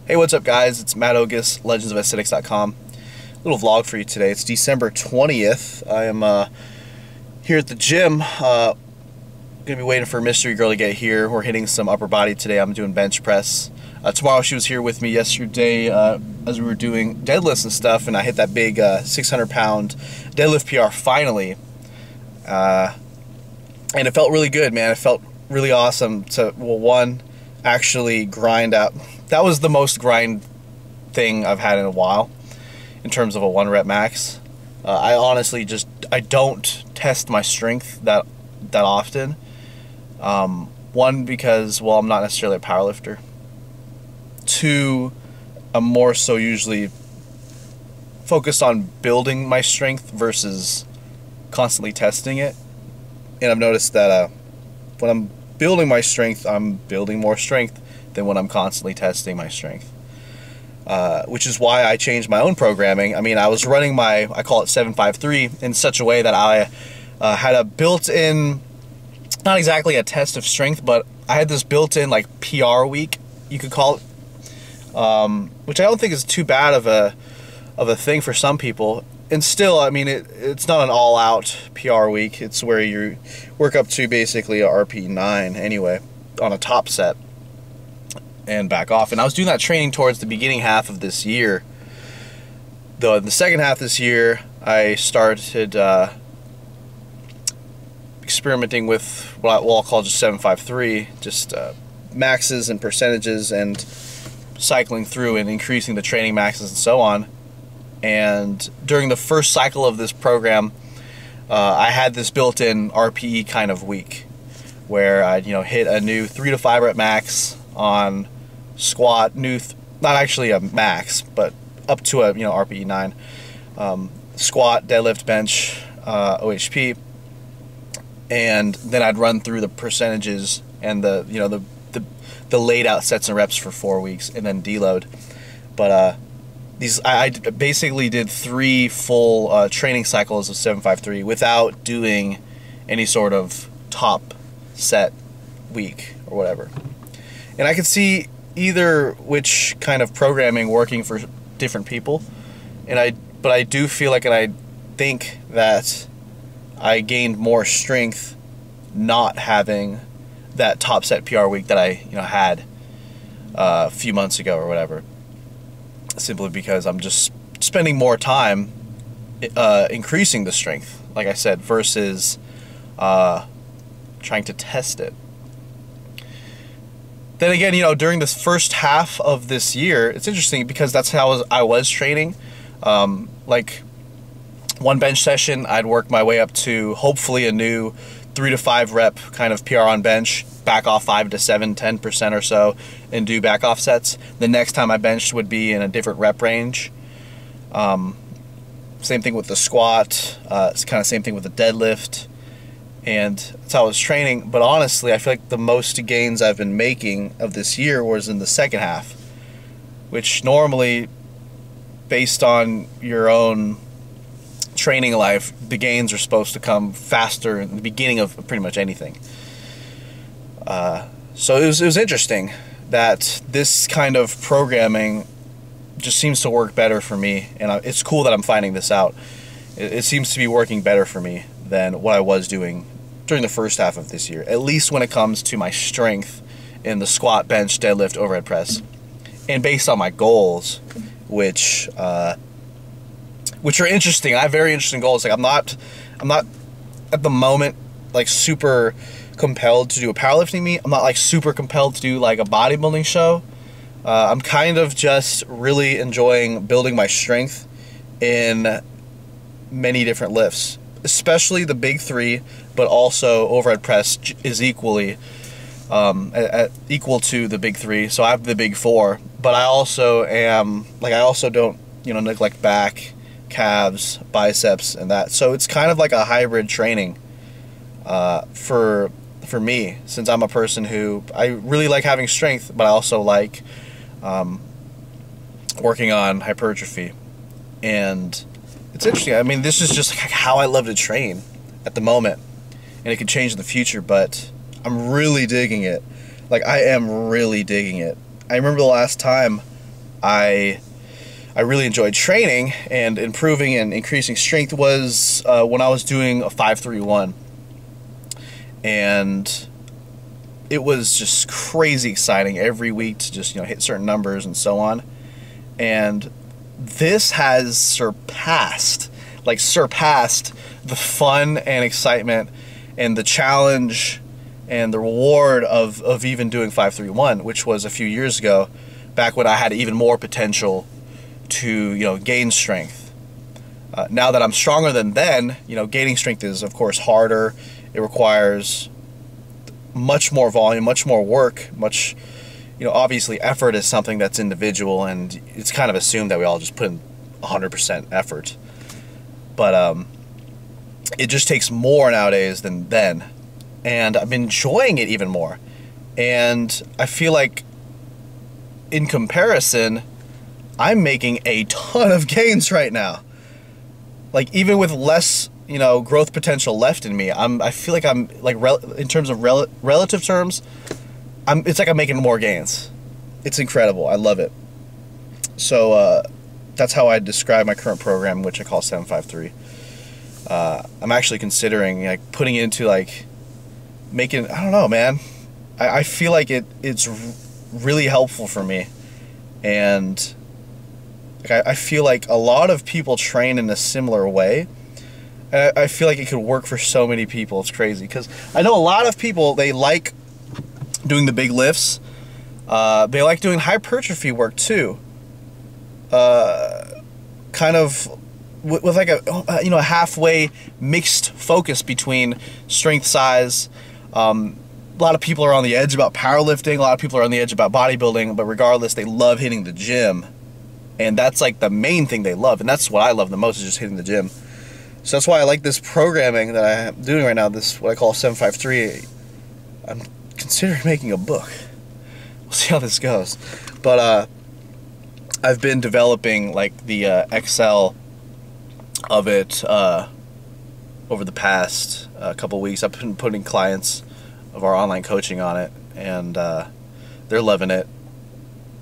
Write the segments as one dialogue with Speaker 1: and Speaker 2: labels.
Speaker 1: Hey, what's up guys? It's Matt Ogus, legendsofesthetics.com. Little vlog for you today. It's December 20th. I am here at the gym. Gonna be waiting for Mystery Girl to get here. We're hitting some upper body today. I'm doing bench press. Tomorrow she was here with me yesterday as we were doing deadlifts and stuff, and I hit that big 600-pound deadlift PR finally. And it felt really good, man. It felt really awesome to, well, one, actually grind out. That was the most grind thing I've had in a while in terms of a 1 rep max. I honestly I don't test my strength that often. One, because, well, I'm not necessarily a powerlifter. Two, I'm more so usually focused on building my strength versus constantly testing it. And I've noticed that when I'm building my strength, I'm building more strength than when I'm constantly testing my strength. Which is why I changed my own programming. I mean, I was running my, I call it 753, in such a way that I had a built-in, not exactly a test of strength, but I had this built-in like PR week, you could call it, which I don't think is too bad of a thing for some people. And still, I mean, it's not an all-out PR week. It's where you work up to basically a RP9 anyway on a top set and back off. And I was doing that training towards the beginning half of this year. Though in the second half this year, I started experimenting with what I'll call just 753, just maxes and percentages, and cycling through and increasing the training maxes and so on. And during the first cycle of this program, I had this built-in RPE kind of week where I'd hit a new 3 to 5 rep max on squat, not actually a max, but up to a RPE 9, squat, deadlift, bench, OHP, and then I'd run through the percentages and the laid out sets and reps for 4 weeks and then deload. But I basically did 3 full training cycles of 753 without doing any sort of top set week or whatever. And I could see either which kind of programming working for different people. But I do feel like, and I think that I gained more strength not having that top set PR week that I had a few months ago or whatever. Simply because I'm just spending more time increasing the strength, like I said, versus trying to test it. Then again, during this first half of this year, it's interesting because that's how I was training. Like one bench session, I'd work my way up to hopefully a new 3 to 5 rep kind of PR on bench, back off 5 to 7, 10% or so, and do back off sets. The next time I benched would be in a different rep range. Same thing with the squat. It's kind of same thing with the deadlift. And that's how I was training. But honestly, I feel like the most gains I've been making of this year was in the second half, which normally, based on your own training life, the gains are supposed to come faster in the beginning of pretty much anything. So it was interesting that this kind of programming just seems to work better for me, and it's cool that I'm finding this out. It seems to be working better for me than what I was doing during the first half of this year, at least when it comes to my strength in the squat, bench, deadlift, overhead press, and based on my goals, which are interesting. I have very interesting goals. Like I'm not at the moment like super compelled to do a powerlifting meet. I'm not like super compelled to do like a bodybuilding show. I'm kind of just really enjoying building my strength in many different lifts, especially the big 3, but also overhead press is equally equal to the big 3. So I have the big 4, but I also am like, I also don't neglect back, calves, biceps, and that. So it's kind of like a hybrid training for me, since I'm a person who I really like having strength, but I also like working on hypertrophy. And it's interesting. I mean, this is just how I love to train at the moment, and it could change in the future, but I'm really digging it. Like, I am really digging it. I remember the last time I really enjoyed training and improving and increasing strength was when I was doing a 5-3-1, and it was just crazy exciting every week to just, you know, hit certain numbers and so on. And this has surpassed the fun and excitement and the challenge and the reward of even doing 5-3-1, which was a few years ago, back when I had even more potential to, you know, gain strength. Now that I'm stronger than then, you know, gaining strength is of course harder. It requires much more volume, much more work, much, you know, obviously effort is something that's individual, and it's kind of assumed that we all just put in 100% effort. But it just takes more nowadays than then, and I'm enjoying it even more. And I feel like in comparison, I'm making a ton of gains right now. Like, even with less, you know, growth potential left in me, I feel like I'm like in terms of relative terms, it's like I'm making more gains. It's incredible. I love it. So that's how I describe my current program, which I call 753. I'm actually considering like putting it into like making, I don't know, man. I feel like it's really helpful for me, and like I feel like a lot of people train in a similar way. And I feel like it could work for so many people. It's crazy, because I know a lot of people, they like doing the big lifts. They like doing hypertrophy work too. Kind of with like a, you know, a halfway mixed focus between strength size. A lot of people are on the edge about powerlifting. A lot of people are on the edge about bodybuilding. But regardless, they love hitting the gym. And that's like the main thing they love. And that's what I love the most, is just hitting the gym. So that's why I like this programming that I'm doing right now, this what I call 753. I'm considering making a book. We'll see how this goes. But I've been developing like the Excel of it over the past couple weeks. I've been putting clients of our online coaching on it, and they're loving it.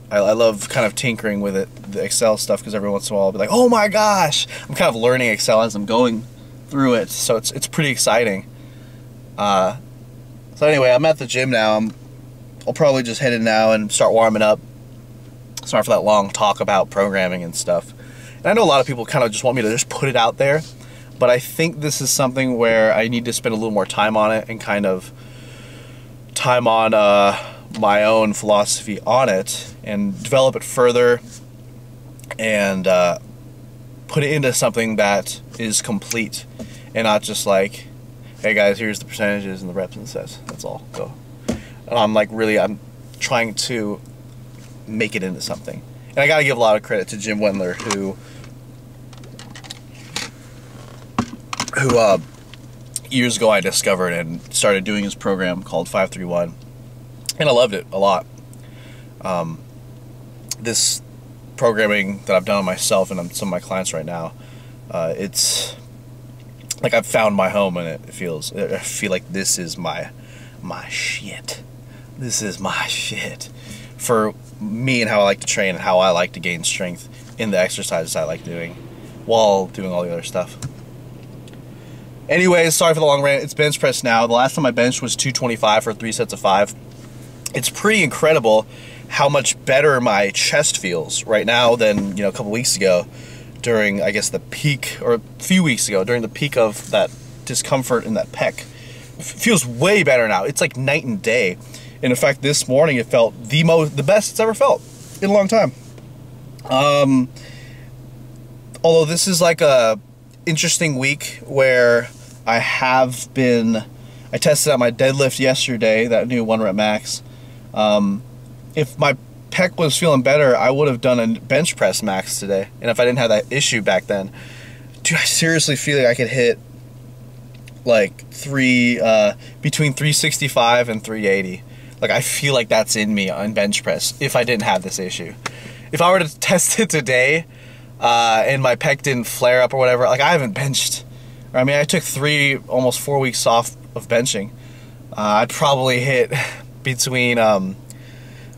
Speaker 1: I love kind of tinkering with it, the Excel stuff, because every once in a while I'll be like, oh my gosh! I'm kind of learning Excel as I'm going through it, so it's pretty exciting. So anyway, I'm at the gym now. I'll probably just head in now and start warming up. Sorry for that long talk about programming and stuff. And I know a lot of people kind of just want me to just put it out there, but I think this is something where I need to spend a little more time on it, and kind of time on my own philosophy on it, and develop it further, and put it into something that is complete, and not just like, hey guys, here's the percentages and the reps and sets. That's all. Go. I'm trying to make it into something. And I gotta give a lot of credit to Jim Wendler, who years ago I discovered and started doing his program called 531, and I loved it a lot. This programming that I've done on myself and on some of my clients right now, it's like I've found my home in it. I feel like this is my shit. This is my shit for me, and how I like to train and how I like to gain strength in the exercises I like doing while doing all the other stuff. Anyways, sorry for the long rant. It's bench press now. The last time I benched was 225 for 3 sets of 5. It's pretty incredible how much better my chest feels right now than, you know, a couple weeks ago, during, I guess, the peak, or a few weeks ago, during the peak of that discomfort in that pec. It feels way better now. It's like night and day. And in fact, this morning it felt the best it's ever felt in a long time. Although this is like a interesting week where I tested out my deadlift yesterday, that new 1 rep max. If my pec was feeling better, I would have done a bench press max today. And if I didn't have that issue back then, dude, I seriously feel like I could hit like between 365 and 380. Like, I feel like that's in me on bench press if I didn't have this issue. If I were to test it today and my pec didn't flare up or whatever, like, I haven't benched. I mean, I took almost 4 weeks off of benching. I'd probably hit between, I'm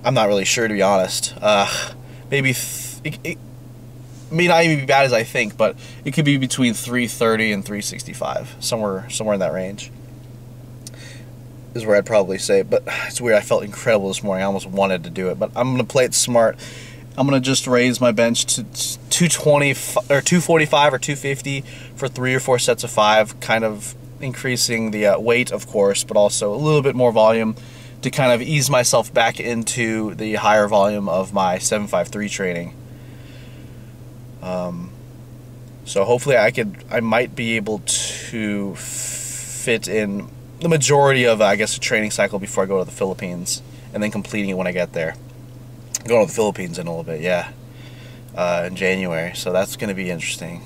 Speaker 1: not really sure, to be honest, maybe it may not even be bad as I think, but it could be between 330 and 365, somewhere in that range is where I'd probably say. But it's weird, I felt incredible this morning. I almost wanted to do it, but I'm gonna play it smart. I'm gonna just raise my bench to 220 or 245 or 250 for 3 or 4 sets of 5, kind of increasing the weight, of course, but also a little bit more volume to kind of ease myself back into the higher volume of my 753 training. So hopefully I might be able to fit in the majority of, I guess, a training cycle before I go to the Philippines, and then completing it when I get there. I'm going to the Philippines in a little bit, yeah, in January, so that's going to be interesting.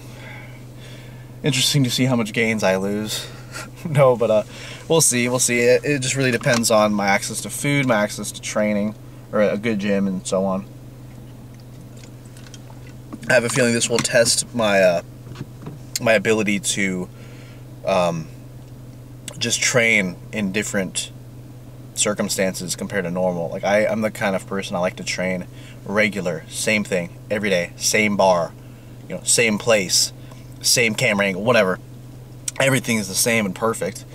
Speaker 1: Interesting to see how much gains I lose. No, but we'll see. It just really depends on my access to food, my access to training, or a good gym, and so on. I have a feeling this will test my my ability to just train in different circumstances compared to normal. Like I'm the kind of person, I like to train regular, same thing every day, same bar, you know, same place, same camera angle, whatever. Everything is the same and perfect.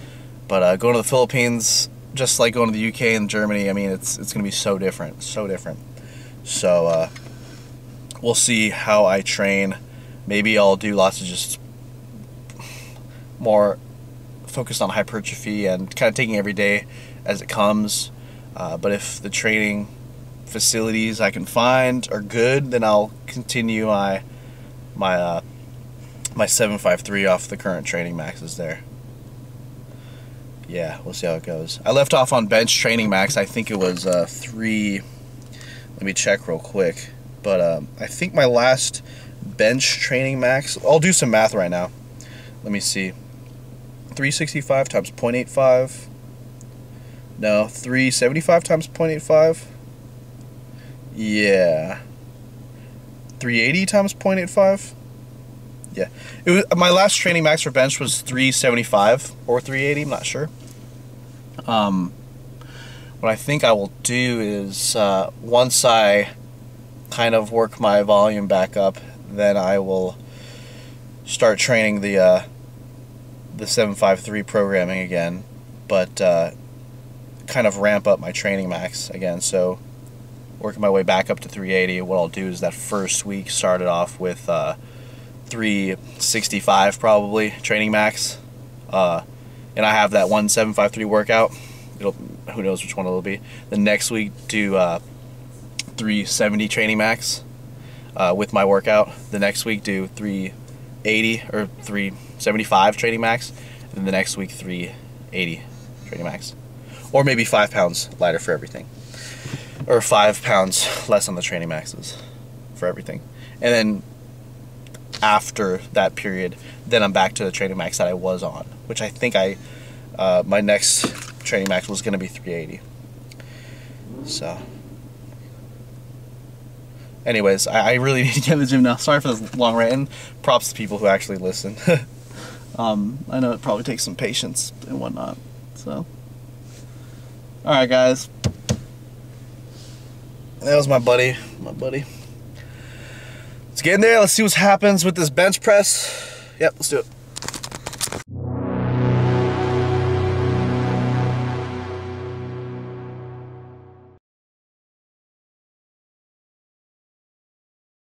Speaker 1: But going to the Philippines, just like going to the UK and Germany, I mean, it's going to be so different, so different. So we'll see how I train. Maybe I'll do lots of just more focused on hypertrophy and kind of taking every day as it comes. But if the training facilities I can find are good, then I'll continue my 753 off the current training maxes there. Yeah, we'll see how it goes. I left off on bench training max. I think it was 3. Let me check real quick. But I think my last bench training max, I'll do some math right now. Let me see. 365 times 0.85. No, 375 times 0.85. Yeah. 380 times 0.85. Yeah. It was, my last training max for bench was 375 or 380, I'm not sure. What I think I will do is once I kind of work my volume back up, then I will start training the 753 programming again, but kind of ramp up my training max again. So working my way back up to 380. What I'll do is that first week start it off with 365 probably training max, and I have that 753 workout. Who knows which one it'll be. The next week do 370 training max with my workout. The next week do 380 or 375 training max, and the next week 380 training max, or maybe 5 pounds lighter for everything, or 5 pounds less on the training maxes for everything. And then after that period, then I'm back to the training max that I was on, which I think my next training max was going to be 380. So anyways, I really need to get in the gym now. Sorry for this long rant, and props to people who actually listen. I know it probably takes some patience and whatnot. So alright guys, that was my buddy. Let's get in there, let's see what happens with this bench press. Yep, let's do it.